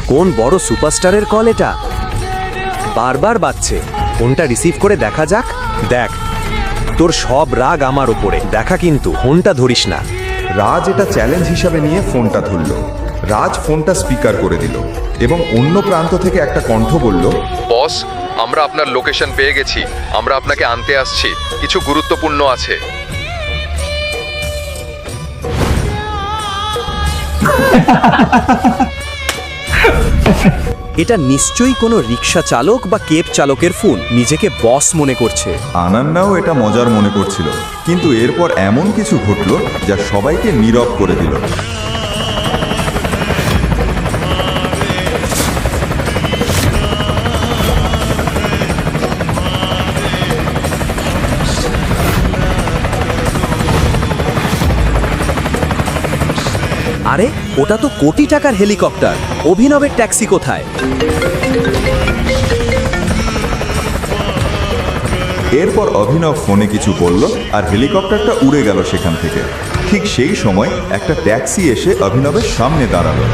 কোন বড় সুপারস্টারের কল এটা? বারবার বাজছে। ফোনটা রিসিভ করে দেখা যাক। দেখ, তোর সব রাগ আমার ওপরে। দেখা কিন্তু ফোনটা ধরিস না। রাজ এটা চ্যালেঞ্জ হিসাবে নিয়ে ফোনটা ধরল। রাজ ফোনটা স্পিকার করে দিল এবং অন্য প্রান্ত থেকে একটা কণ্ঠ বলল, বস, আমরা আপনার লোকেশন পেয়ে গেছি। আমরা আপনাকে আনতে আসছি। কিছু গুরুত্বপূর্ণ আছে। এটা নিশ্চয়ই কোনো রিক্সা চালক বা কেব চালকের ফোন। নিজেকে বস মনে করছে। আনান্নাও এটা মজার মনে করছিল, কিন্তু এরপর এমন কিছু ঘটল যা সবাইকে নীরব করে দিল। আরে, ওটা তো কোটি টাকার হেলিকপ্টার। অভিনবের ট্যাক্সি কোথায়? এরপর অভিনব ফোনে কিছু বলল আর হেলিকপ্টারটা উড়ে গেল সেখান থেকে। ঠিক সেই সময় একটা ট্যাক্সি এসে অভিনবের সামনে দাঁড়ালো।